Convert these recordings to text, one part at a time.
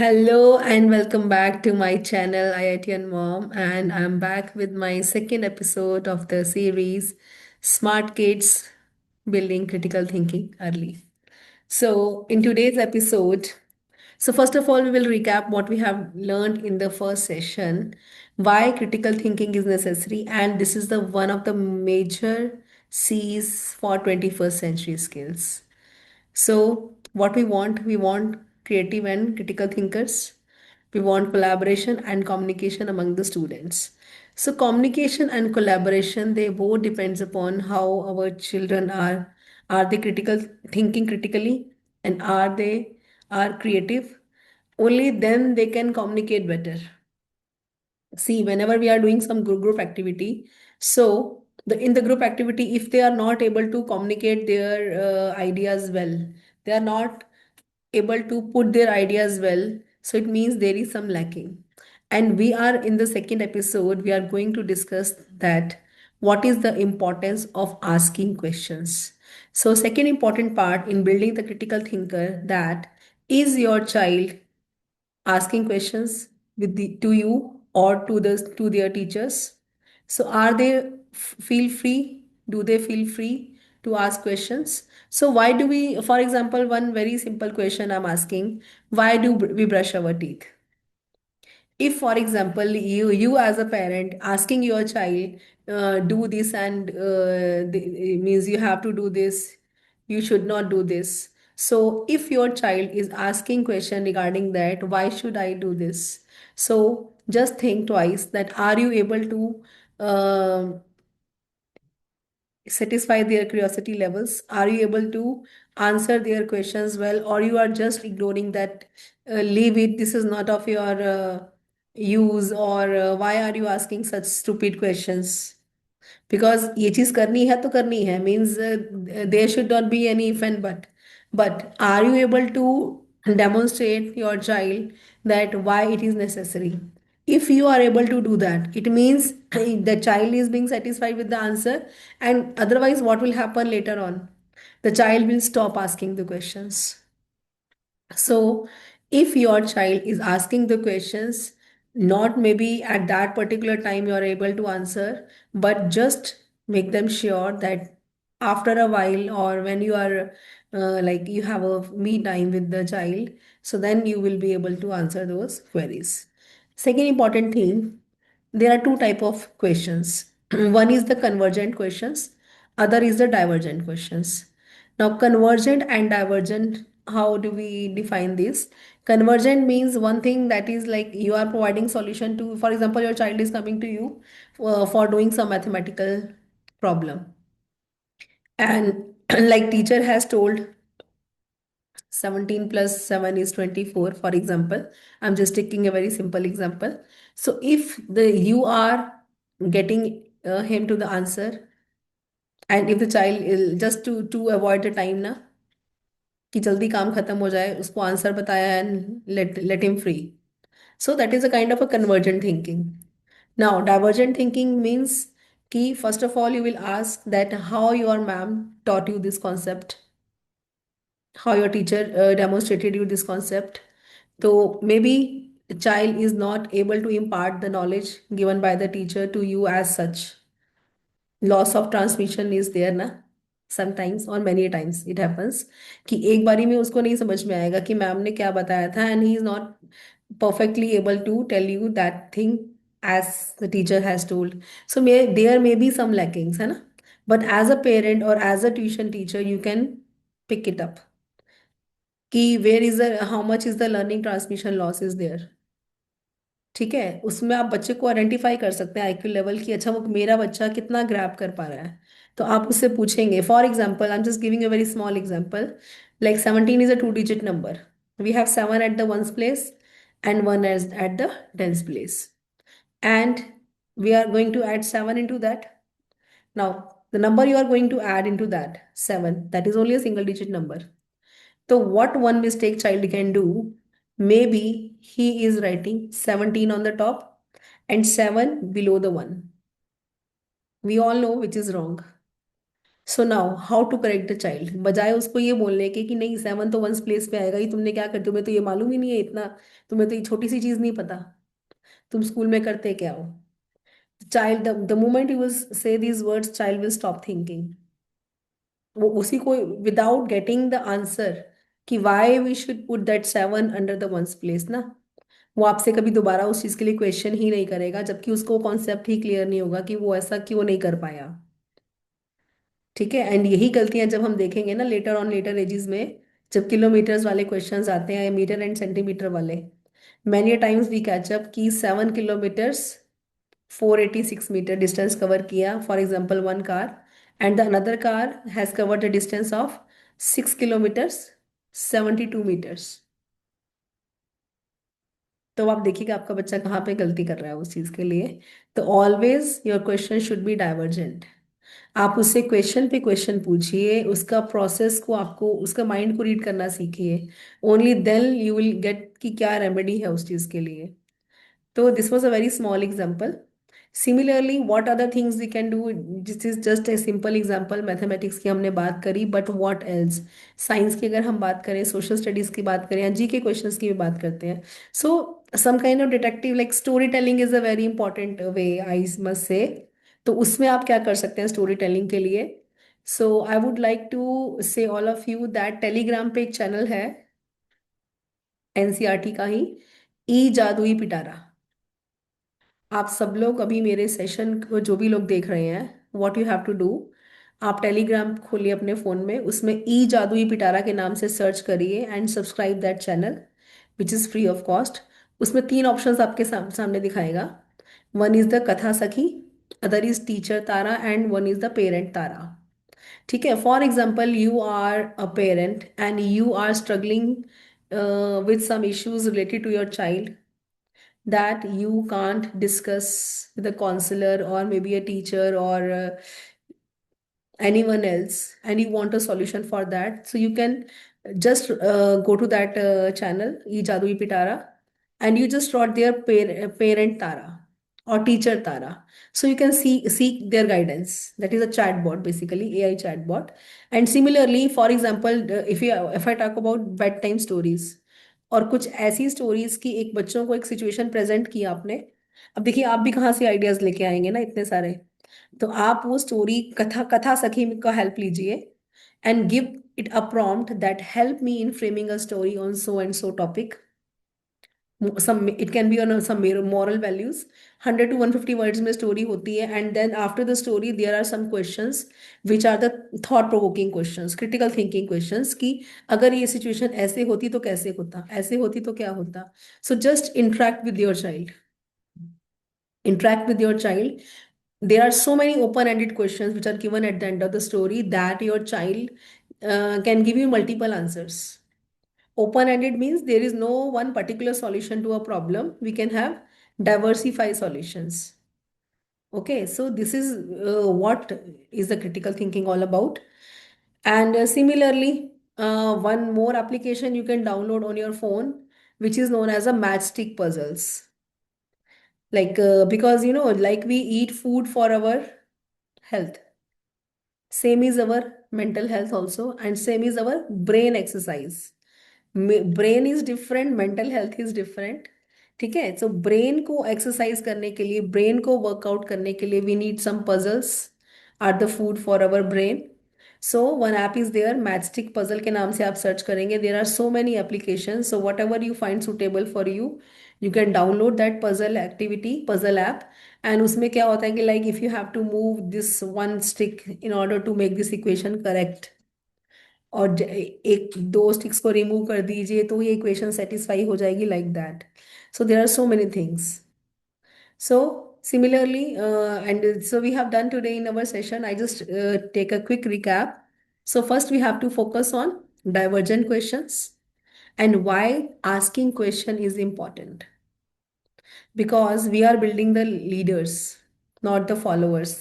Hello and welcome back to my channel IITN Mom, and I'm back with my second episode of the series Smart Kids Building Critical Thinking Early. So in today's episode, first of all we will recap what we have learned in the first session, why critical thinking is necessary, and this is the one of the major C's for 21st century skills. So, what we want creative and critical thinkers. We want collaboration and communication among the students. So, communication and collaboration, they both depends upon how our children are. Are they critical thinking critically, and are creative? Only then they can communicate better. See, whenever we are doing some group activity, so in the group activity, if they are not able to communicate their ideas well, they are not able to put their ideas well, so it means there is some lacking. And we are in the second episode, we are going to discuss that what is the importance of asking questions. So second important part in building the critical thinker, that is your child asking questions to you or to their teachers. So are they feel free? Do they feel free to ask questions? So why do we, for example, one very simple question I'm asking, why do we brush our teeth? If for example you as a parent asking your child, do this and it means you have to do this, you should not do this. So if your child is asking question regarding that, why should I do this? So just think twice, that are you able to um satisfy their curiosity levels? Are you able to answer their questions well, or you are just ignoring that, leave it, this is not of your use, or why are you asking such stupid questions? Because ये चीज करनी है तो करनी है, means there should not be any if and but are you able to demonstrate your child that why it is necessary? If you are able to do that, it means the child is being satisfied with the answer. And otherwise what will happen later on? The child will stop asking the questions. So, if your child is asking the questions, not maybe at that particular time you are able to answer, but just make them sure that after a while, or when you are like you have a me time with the child, so then you will be able to answer those queries. Second important thing, there are two type of questions. One is the convergent questions, other is the divergent questions. Now, convergent and divergent, how do we define this? Convergent means one thing that is like you are providing solution to, for example, your child is coming to you for doing some mathematical problem. And like teacher has told, 17 plus 7 is 24, for example. I'm just taking a very simple example. So if the you are getting him to the answer, and if the child is just to avoid the time na, कि जल्दी काम खत्म हो जाए, उसको answer बताया and let him free. So that is a kind of a convergent thinking. Now, divergent thinking means कि first of all you will ask that how your ma'am taught you this concept, how your teacher demonstrated you this concept. So maybe the child is not able to impart the knowledge given by the teacher to you as such. Loss of transmission is there na, sometimes or many times it happens कि एक बारी में उसको नहीं समझ में आएगा कि मैम ने क्या बताया था, and he is not perfectly able to tell you that thing as the teacher has told. So there may be some lackings है ना, but as a parent or as a tuition teacher you can pick it up कि where is the how much is the learning transmission loss is there. ठीक है, उसमें आप बच्चे को identify कर सकते हैं आईक्यू लेवल की, अच्छा वो मेरा बच्चा कितना ग्रैब कर पा रहा है। तो आप उससे पूछेंगे, for example I am just giving a very small example, like 17 is a two digit number, we have 7 at the ones place and 1 is at the tens place, and we are going to add 7 into that. Now the number you are going to add into that 7, that is only a single digit number. So what one mistake child can do? Maybe he is writing 17 on the top and 7 below the 1. We all know which is wrong. So now how to correct the child, बजाय उसको ये बोलने के कि नहीं 7 तो ones place पे आएगा ही, तुमने क्या कर, तुम्हें तो ये मालूम ही नहीं है इतना, तुम्हें तो ये छोटी सी चीज नहीं पता, तुम स्कूल में करते क्या हो। Child, the moment you will say these words, child will stop thinking. वो उसी को, विदाउट गेटिंग द आंसर कि why we should put that 7 under the ones place ना, वो आपसे कभी दोबारा उस चीज के लिए क्वेश्चन ही नहीं करेगा, जबकि उसको कॉन्सेप्ट ही क्लियर नहीं होगा कि वो ऐसा क्यों नहीं कर पाया। ठीक है, एंड यही गलतियां जब हम देखेंगे ना लेटर ऑन, लेटर एजेस में, जब किलोमीटर्स वाले क्वेश्चंस आते हैं या मीटर एंड सेंटीमीटर वाले, मैनी टाइम्स वी कैचअप की 7 किलोमीटर्स 486 मीटर डिस्टेंस कवर किया, for example one car, and the another car has covered the distance of 6 kilometres 72 metres. तो आप देखिएगा आपका बच्चा कहाँ पे गलती कर रहा है उस चीज के लिए। तो always your question should be divergent. आप उससे क्वेश्चन पे क्वेश्चन पूछिए, उसका प्रोसेस को, आपको उसका माइंड को रीड करना सीखिए। Only then you will get कि क्या रेमेडी है उस चीज के लिए। So this was a very small example. Similarly, what other things we can do? This is just a simple example. Mathematics की हमने बात करी, but what else? Science की अगर हम बात करें, social studies की बात करें, या जी के questions की भी बात करते हैं. So some kind of detective like storytelling is a very important way, I must say. तो उसमें आप क्या कर सकते हैं storytelling के लिए? So I would like to say all of you that Telegram पे एक channel है एनसीईआरटी का ही, ई जादुई पिटारा। आप सब लोग अभी मेरे सेशन को जो भी लोग देख रहे हैं, what you have to do, आप टेलीग्राम खोलिए अपने फ़ोन में, उसमें ई जादुई पिटारा के नाम से सर्च करिए and subscribe that channel which is free of cost. उसमें 3 ऑप्शंस आपके सामने दिखाएगा। One is the Katha Sakhi, other is teacher Tara, and one is the parent Tara. ठीक है, for example you are a parent and you are struggling with some issues related to your child that you can't discuss with a counselor or maybe a teacher or anyone else, and you want a solution for that, so you can just go to that channel E Jadui Pitara, and you just write their parent Tara or teacher Tara, so you can seek their guidance. That is a chatbot, basically AI chatbot. And similarly, for example, if I talk about bedtime stories और कुछ ऐसी stories की, एक बच्चों को एक situation present किया आपने, अब देखिए आप भी कहाँ से आइडियाज लेके आएंगे ना इतने सारे। तो आप वो स्टोरी, कथा कथा सखी का हेल्प लीजिए and give it a prompt that help me in framing a story on so and so topic. some it can be on some moral values, 100 to 150 words में स्टोरी होती है, and then after the story there are some questions which are the thought provoking questions, critical thinking questions कि अगर ये situation ऐसे होती तो कैसे होता, ऐसे होती तो क्या होता। So just interact with your child, interact with your child. There are so many open-ended questions which are given at the end of the story that your child can give you multiple answers. Open-ended means there is no one particular solution to a problem. We can have diversify solutions. Okay, so this is what is the critical thinking all about. And similarly, one more application you can download on your phone, which is known as a matchstick puzzles. Like because like we eat food for our health, same is our mental health also, and same is our brain exercise. Brain is different, mental health is different. ठीक है, so brain को exercise करने के लिए, brain को workout करने के लिए we need some puzzles are the food for our brain. So one app is there, matchstick puzzle के नाम से आप सर्च करेंगे, there are so many application, so whatever you find suitable for you, you can download that puzzle activity, puzzle app. And उसमें क्या होता है कि like if you have to move this one stick in order to make this equation correct, और एक दो sticks को remove कर दीजिए तो ये इक्वेशन सेटिस्फाई हो जाएगी, like that. So there are so many things. So similarly, and so we have done today in our session, I just take a quick recap. So first we have to focus on divergent questions and why asking question is important, because we are building the leaders, not the followers.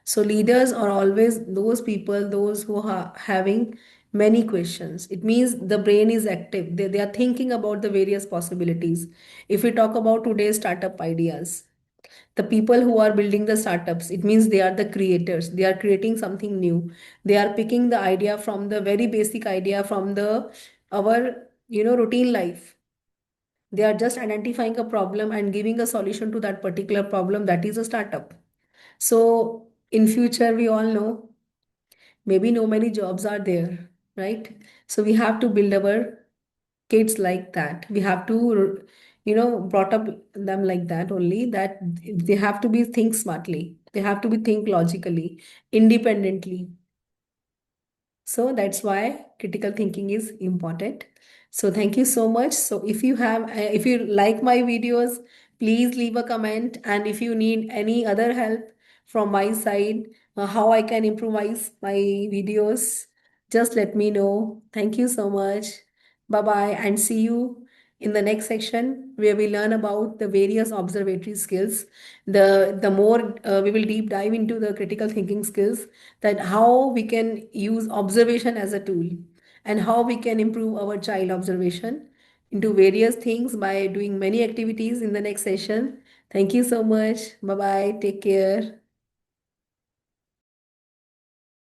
So leaders are always those people, those who are having many questions. It means the brain is active. They are thinking about the various possibilities. If we talk about today's startup ideas, The people who are building the startups, it means they are the creators. They are creating something new. They are picking the idea from the very basic idea from the our routine life. They are just identifying a problem and giving a solution to that particular problem. That is a startup. So in future, we all know maybe no many jobs are there, right? So we have to build our kids like that. We have to brought up them like that only, that they have to be think smartly, they have to be think logically, independently. So that's why critical thinking is important. So thank you so much. So if you like my videos, please leave a comment. And if you need any other help from my side, how I can improvise my videos, just let me know. Thank you so much. Bye bye, and see you in the next section where we learn about the various observatory skills. The more we will deep dive into the critical thinking skills, that how we can use observation as a tool and how we can improve our child observation into various things by doing many activities in the next session. Thank you so much. Bye bye. Take care.